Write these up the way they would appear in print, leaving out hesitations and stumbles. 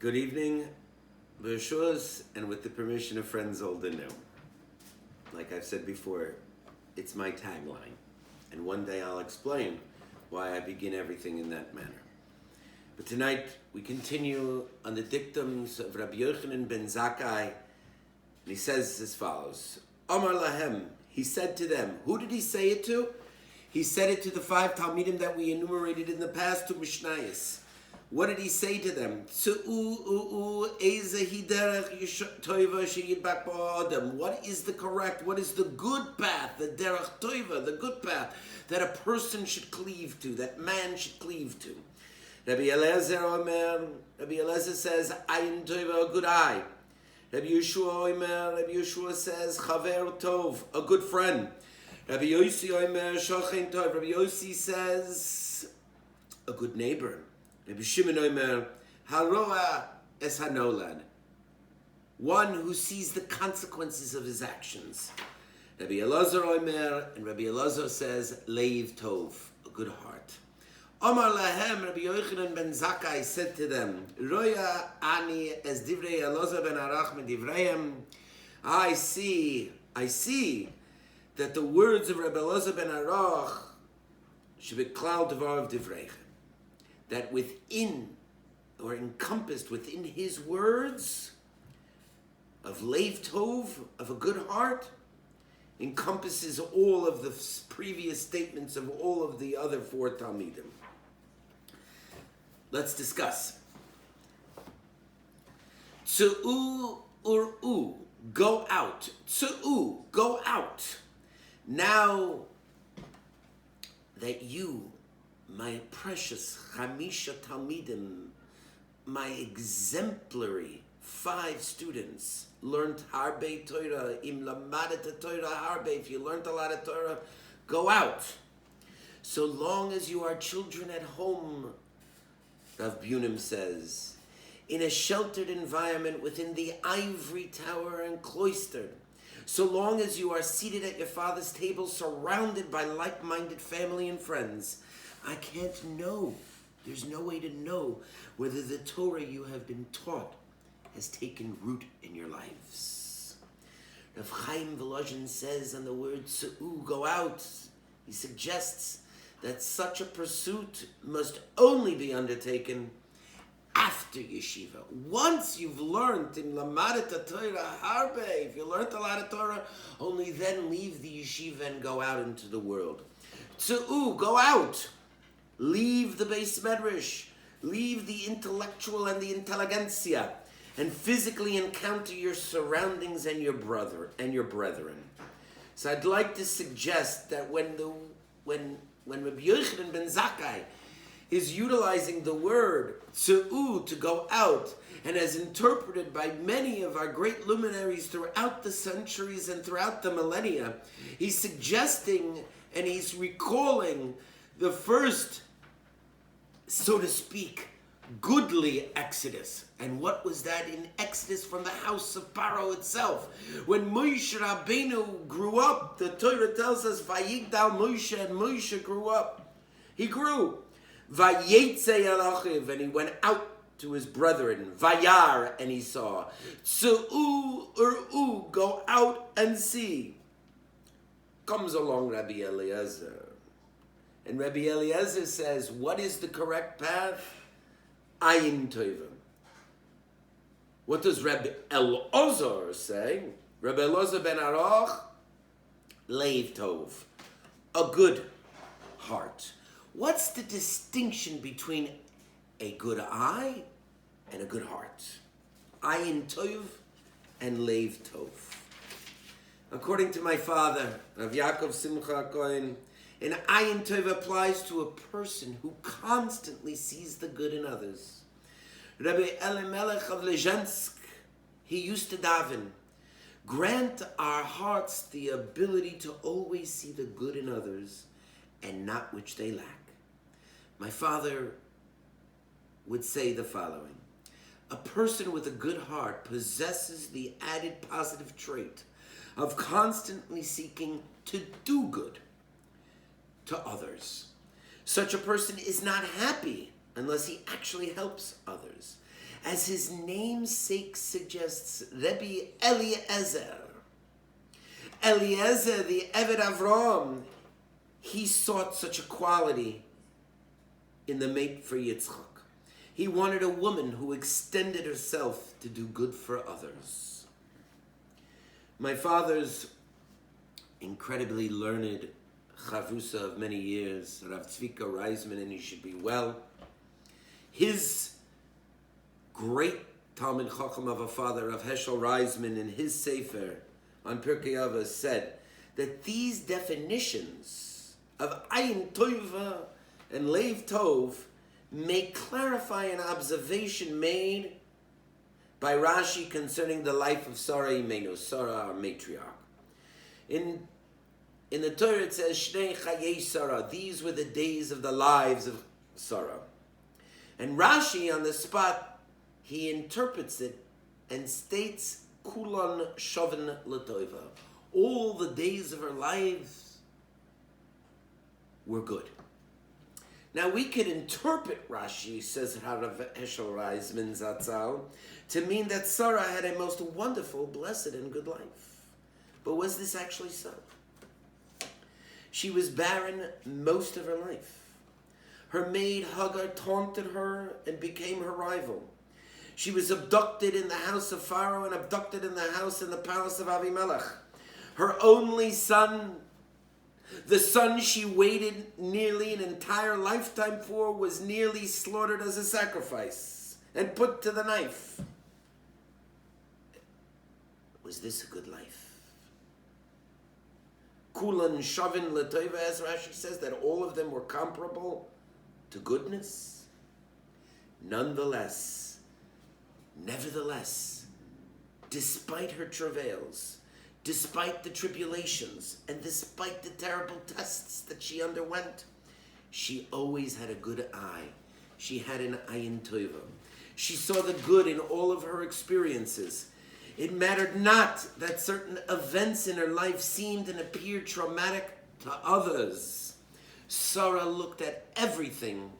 Good evening, Bershus, and with the permission of friends old and new. Like I've said before, it's my tagline, and one day I'll explain why I begin everything in that manner. But tonight we continue on the dictums of Rabbi Yochanan ben Zakkai, and he says as follows: Amar lahem, he said to them. Who did he say it to? He said it to the 5 Talmidim that we enumerated in the past, to Mishnayos. What did he say to them? Eizo Toiva Shiyidak Adam. What is the correct, what is the good path, the derech toiva, the good path that a person should cleave to, that man should cleave to? Rabbi Eliezer says, ayin toiva, a good eye. Rabbi Yeshua says, chaver tov, a good friend. Rabbi Yossi says, a good neighbor. Rabbi Shimon Omer, haroa es hanolad, one who sees the consequences of his actions. Rabbi Elazar Omer, and Rabbi Elazar says, leiv tov, a good heart. Omar lahem, Rabbi Yochanan ben Zakkai said to them, roya ani es divrei Elazar ben Arach med divreihem. I see that the words of Rabbi Elazar ben Arach should be cloud devar of divreihem. That within, or encompassed within his words of leiv tov, of a good heart, encompasses all of the previous statements of all of the other 4 Talmidim. Let's discuss. Tzu'u ur'u, go out. Tzu'u, go out. Now that you, my precious Chamisha Talmidim, my exemplary 5 students, learned Harbe Torah, im lamadet Torah Harbe, if you learned a lot of Torah, go out. So long as you are children at home, Rav Bunim says, in a sheltered environment within the ivory tower and cloistered, so long as you are seated at your father's table, surrounded by like-minded family and friends, I can't know. There's no way to know whether the Torah you have been taught has taken root in your lives. Rav Chaim Volozhin says on the word Tzu'u, go out, he suggests that such a pursuit must only be undertaken after yeshiva. Once you've learned in lamadet Torah harbe, if you learned a lot of Torah, only then leave the yeshiva and go out into the world. Tzu'u, go out. Leave the Beis Medrash, leave the intellectual and the intelligentsia, and physically encounter your surroundings and your brethren. So I'd like to suggest that when Rabbi Yochanan ben Zakkai is utilizing the word tzu'u, to go out, and as interpreted by many of our great luminaries throughout the centuries and throughout the millennia, he's suggesting and he's recalling the first, so to speak, goodly Exodus. And what was that in Exodus from the house of Paro itself? When Moshe Rabbeinu grew up, the Torah tells us, Vayigdal Moshe, and Moshe grew up. He grew. Vayetze Alachiv, and he went out to his brethren. Vayar, and he saw. Tzu'u ur'u, go out and see. Comes along Rabbi Eliezer. And Rabbi Eliezer says, what is the correct path? Ayin Tova. What does Rabbi Elazar say? Rabbi Elazar ben Arach, leiv tov, a good heart. What's the distinction between a good eye and a good heart? Ayin tov and leiv tov. According to my father, Rav Yaakov Simcha Cohen, an ayin tov applies to a person who constantly sees the good in others. Rabbi Elimelech of Lezhensk, he used to daven, grant our hearts the ability to always see the good in others and not which they lack. My father would say the following: a person with a good heart possesses the added positive trait of constantly seeking to do good to others. Such a person is not happy unless he actually helps others. As his namesake suggests, Rabbi Eliezer. Eliezer, the Eved Avram, he sought such a quality in the mate for Yitzchak. He wanted a woman who extended herself to do good for others. My father's incredibly learned chavrusa of many years, Rav Tzvika Reisman, and he should be well. His great Talmid Chacham of a father, Rav Heschel Reisman, in his Sefer on Pirkei Avot said that these definitions of Ayin Tova and Leiv Tov may clarify an observation made by Rashi concerning the life of Sarah Imenu, Sarah, our matriarch. In the Torah it says, Shnei Chayei Sarah, these were the days of the lives of Sarah. And Rashi, on the spot, he interprets it and states, Kulan Shavin L'Tova. All the days of her lives were good. Now we could interpret Rashi, says Rav Heschel Reisman Zatzal, to mean that Sarah had a most wonderful, blessed, and good life. But was this actually so? She was barren most of her life. Her maid Hagar taunted her and became her rival. She was abducted in the house of Pharaoh and abducted in the house in the palace of Avimelech. Her only son, the son she waited nearly an entire lifetime for, was nearly slaughtered as a sacrifice and put to the knife. Was this a good life? Kulan Shavin L'Tova, as Rashi says, that all of them were comparable to goodness? Nevertheless, despite her travails, despite the tribulations, and despite the terrible tests that she underwent, she always had a good eye. She had an ayin tova. She saw the good in all of her experiences. It mattered not that certain events in her life seemed and appeared traumatic to others. Sarah looked at everything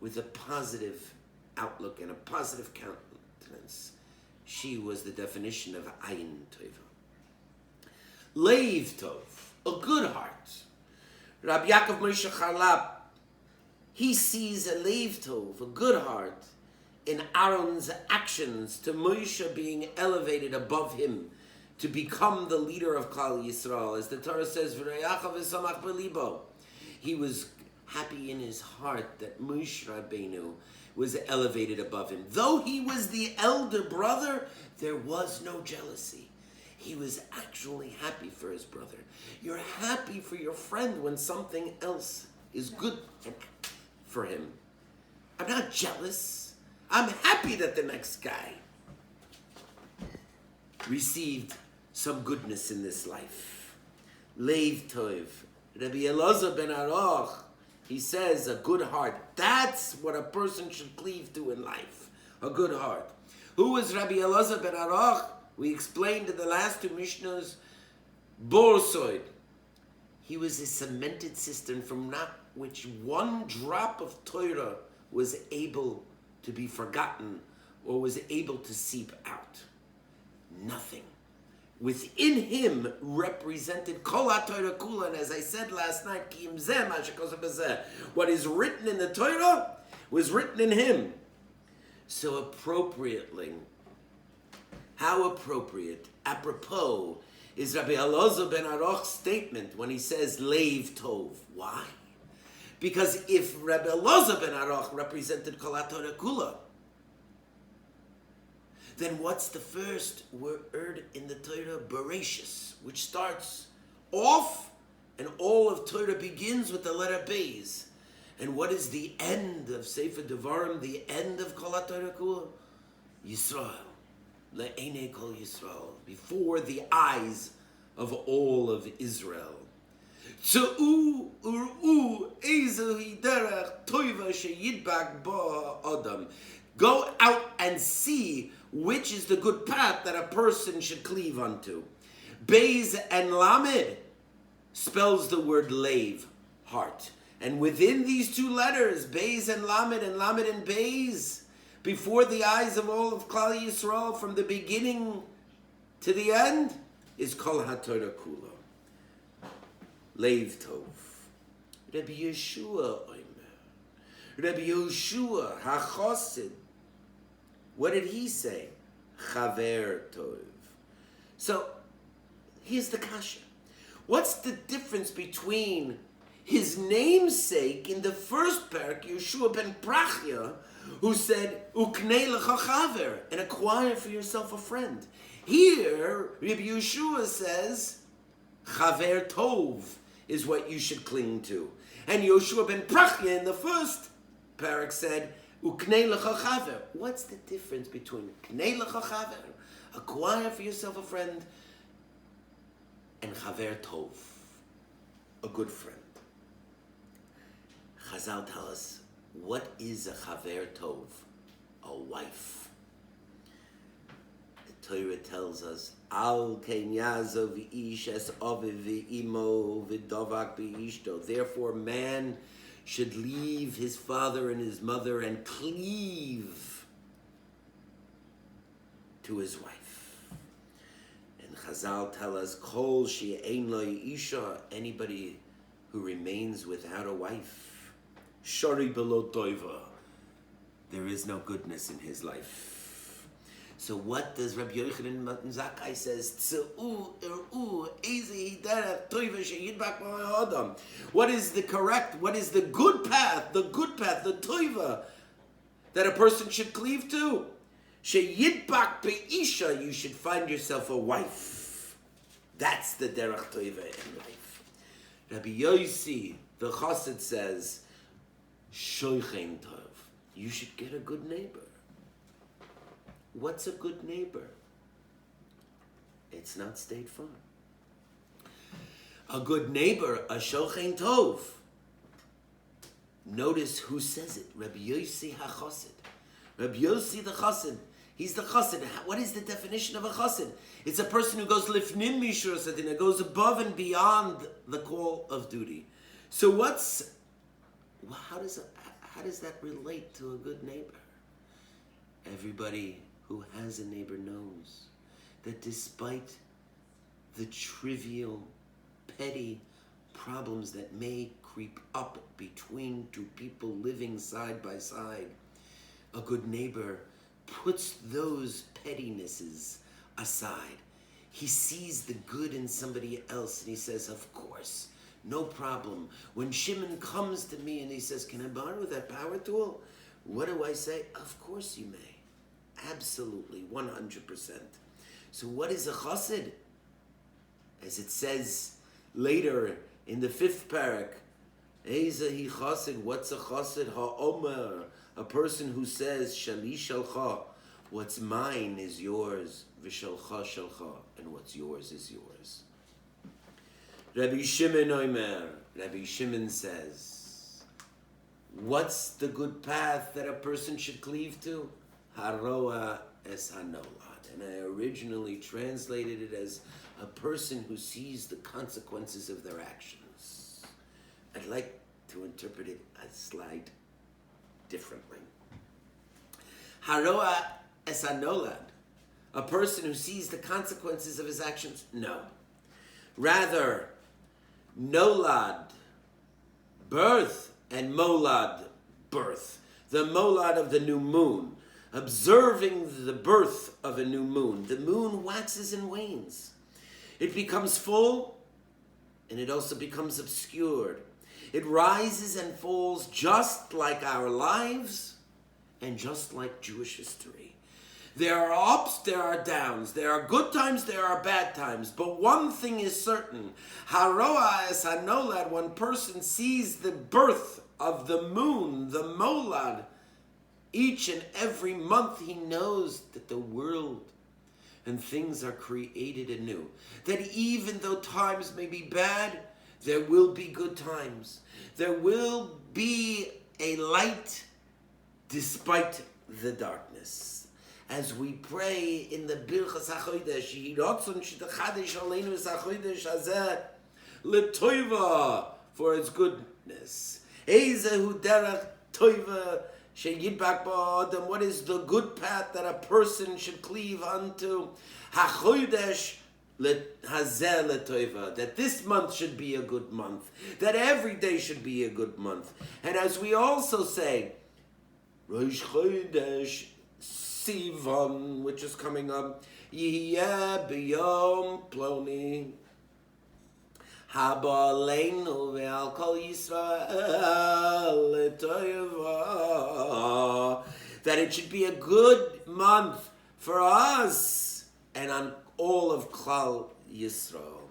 with a positive outlook and a positive countenance. She was the definition of ayin tova. Leiv tov, a good heart. Rabbi Yaakov Moshe Charlap, he sees a leiv tov, a good heart, in Aaron's actions to Moshe being elevated above him to become the leader of Klal Yisrael. As the Torah says, V'reyachav v'samach b'libo. He was happy in his heart that Moshe Rabbeinu was elevated above him. Though he was the elder brother, there was no jealousy. He was actually happy for his brother. You're happy for your friend when something else is good for him. I'm not jealous. I'm happy that the next guy received some goodness in this life. Leiv tov. Rabbi Elazar ben Aruch, he says, a good heart. That's what a person should cleave to in life. A good heart. Who was Rabbi Elazar ben Aruch? We explained in the last two Mishnahs, Borsoid. He was a cemented cistern from not which one drop of Torah was able to be forgotten or was able to seep out. Nothing. Within him represented Kol HaTorah Kula, and as I said last night, what is written in the Torah was written in him. So appropriately, how appropriate, apropos, is Rabbi Elazar ben Aruch's statement when he says Leiv Tov. Why? Because if Rabbi Elazar ben Aruch represented Kol HaTorah Kula, then what's the first word in the Torah? Bereshis, which starts off, and all of Torah begins with the letter Beis. And what is the end of Sefer Devarim, the end of Kol HaTorah Kula? Yisrael. Le'enei Kol Yisrael. Before the eyes of all of Israel. Tza'u ur'u eizo hiderech toiva sheyidbak ba adam. Go out and see which is the good path that a person should cleave unto. Beis and Lamed spells the word Leiv, heart. And within these two letters, Beis and Lamed and Beis, before the eyes of all of Klal Yisrael from the beginning to the end is Kol HaTorah Kula. Leiv Tov. Rabbi Yeshua Omer. Rabbi Yeshua HaChosid. What did he say? Chaver Tov. So, here's the kasha. What's the difference between his namesake in the first parak, Yeshua ben Prachya, who said, Uknei lecha chaver, and acquire for yourself a friend. Here, Rabbi Yeshua says, Chaver Tov is what you should cling to. And Yeshua ben Prachya in the first parak said, Uknei lecha chaver. What's the difference between Uknei lecha chaver, acquire for yourself a friend, and Chaver Tov, a good friend? Chazal tell us, what is a Chaver Tov? A wife. The Torah tells us, Al kein yazo v'ish es aviv v'imo v'davak v'ishto. Therefore, man should leave his father and his mother and cleave to his wife. And Chazal tell us, Kol she'ein lo isha, anybody who remains without a wife, Shari below Toiva, there is no goodness in his life. So what does Rabbi Yochanan ben Zakkai says? What is the correct, what is the good path, the Toiva, that a person should cleave to? Sheyidbak be'isha, you should find yourself a wife. That's the derech Toiva in life. Rabbi Yossi, the Chassid, says, Shoichen Tov, you should get a good neighbor. What's a good neighbor? It's not State Farm. A good neighbor, a Shoichen Tov. Notice who says it. Rabbi Yossi HaChassid. Rabbi Yossi the Chassid. He's the Chassid. What is the definition of a Chassid? It's a person who goes lifnim mishur sadin, it goes above and beyond the call of duty. So how does that relate to a good neighbor? Everybody who has a neighbor knows that despite the trivial, petty problems that may creep up between two people living side by side, a good neighbor puts those pettinesses aside. He sees the good in somebody else and he says, of course, no problem. When Shimon comes to me and he says, can I borrow that power tool? What do I say? Of course you may. Absolutely, 100%. So what is a chassid? As it says later in the 5th parak, Eiza hi chassid, what's a chassid? Ha'omer, a person who says, Shali shalcha, what's mine is yours, v'shalcha shalcha, and what's yours is yours. Rabbi Shimon Omer, Rabbi Shimon says, what's the good path that a person should cleave to? Haroa es hanolad. And I originally translated it as a person who sees the consequences of their actions. I'd like to interpret it a slight differently. Haroa es hanolad. A person who sees the consequences of his actions? No. Rather, nolad, birth, and molad, birth. The molad of the new moon. Observing the birth of a new moon. The moon waxes and wanes. It becomes full, and it also becomes obscured. It rises and falls just like our lives, and just like Jewish history. There are ups, there are downs. There are good times, there are bad times. But one thing is certain. Haroa es hanolad, one person sees the birth of the moon, the molad. Each and every month he knows that the world and things are created anew. That even though times may be bad, there will be good times. There will be a light despite the darkness. As we pray in the Birchas HaChodesh, Yehi Ratzon Shetachadesh Aleinu Es HaChodesh Hazeh L'Toiva, for its goodness. Ezehu Derech Toiva Sheyidbak ba'adam, what is the good path that a person should cleave unto? HaChodesh hazeh letoiva, that this month should be a good month, that every day should be a good month. And as we also say, Rosh Chodesh Sivan, which is coming up, Yiyeh b'yom ploni, Haba aleinu ve'al kol Yisrael letoiva, that it should be a good month for us and on all of Klal Yisrael.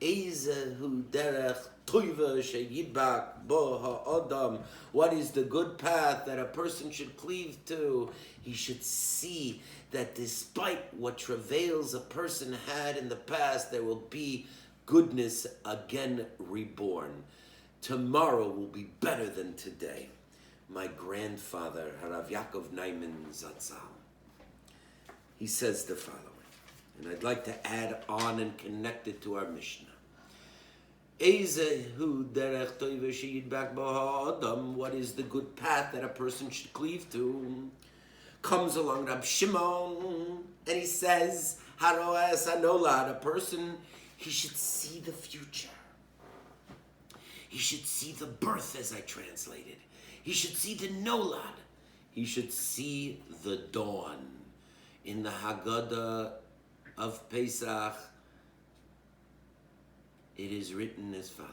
Eizehu derech toiva sheyidbak bo ha'adam. What is the good path that a person should cleave to? He should see that despite what travails a person had in the past, there will be goodness again reborn. Tomorrow will be better than today. My grandfather, Harav Yaakov Naiman Zatzal, he says the following, and I'd like to add on and connect it to our Mishnah. Eizehu derech toiva sheyidbak bo ha'adam, what is the good path that a person should cleave to? Comes along Rab Shimon, and he says, haroe hanolad, a person, he should see the future. He should see the birth, as I translated. He should see the nolad. He should see the dawn. In the Haggadah of Pesach, it is written as follows,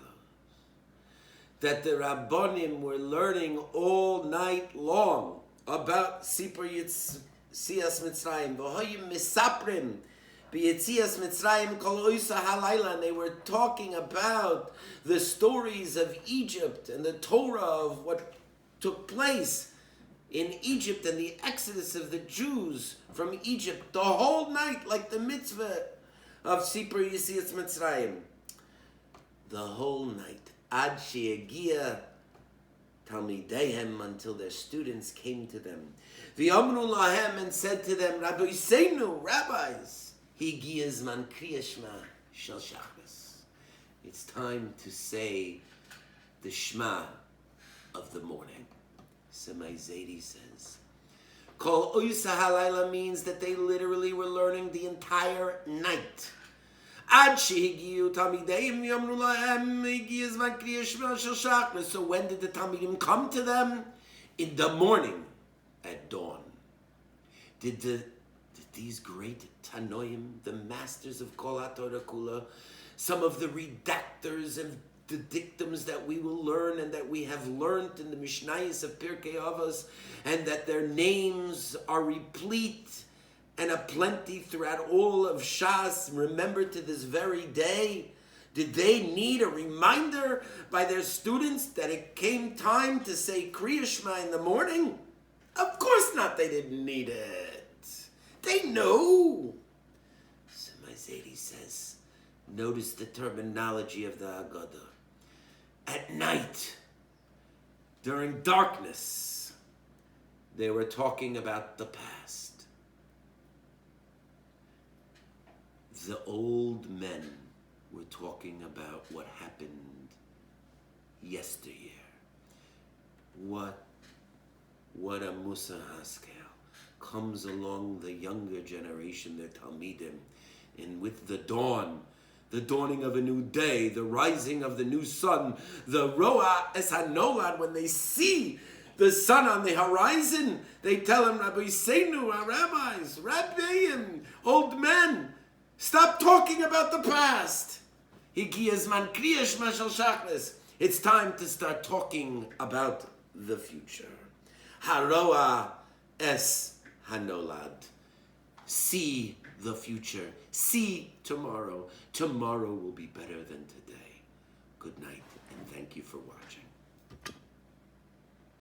that the Rabbonim were learning all night long about Sipur Yitzias Mitzrayim, V'hoyim Misaprim B'Yitzias Mitzrayim Kol Oisa Halayla, and they were talking about the stories of Egypt and the Torah of what took place in Egypt and the exodus of the Jews from Egypt the whole night, like the mitzvah of Sipur Yitzias Mitzrayim. The whole night, ad she'egia talmidehem, until their students came to them. V'yomru lahem, and said to them, Rabbi Seinu, rabbis, higia zman kriya shema shel shachris. It's time to say the Shema of the morning. Semai Zaidi says, Kol Oysa Halayla means that they literally were learning the entire night. Ad shehigiu talmideim yomru lahem higia zman kriya shema shel shachris. So when did the talmidim come to them? In the morning, at dawn. Did these great Tanoim, the masters of Kol HaTorah Kula, some of the redactors of the dictums that we will learn and that we have learned in the Mishnayos of Pirkei Avot, and that their names are replete and aplenty throughout all of Shas, remembered to this very day? Did they need a reminder by their students that it came time to say Kriya Shema in the morning? Of course not, they didn't need it. They know. Semai Zaidi says, notice the terminology of the Haggadah. At night, during darkness, they were talking about the past. The old men were talking about what happened yesteryear. What a Musa Haskel comes along the younger generation, the Talmidim, and with the dawn, the dawning of a new day, the rising of the new sun, the Roa es hanolad, when they see the sun on the horizon, they tell him, Rabbi Seinu, our rabbis, Rabbeim, old men, stop talking about the past. It's time to start talking about the future. Haroa es hanolad. See the future. See tomorrow. Tomorrow will be better than today. Good night, and thank you for watching.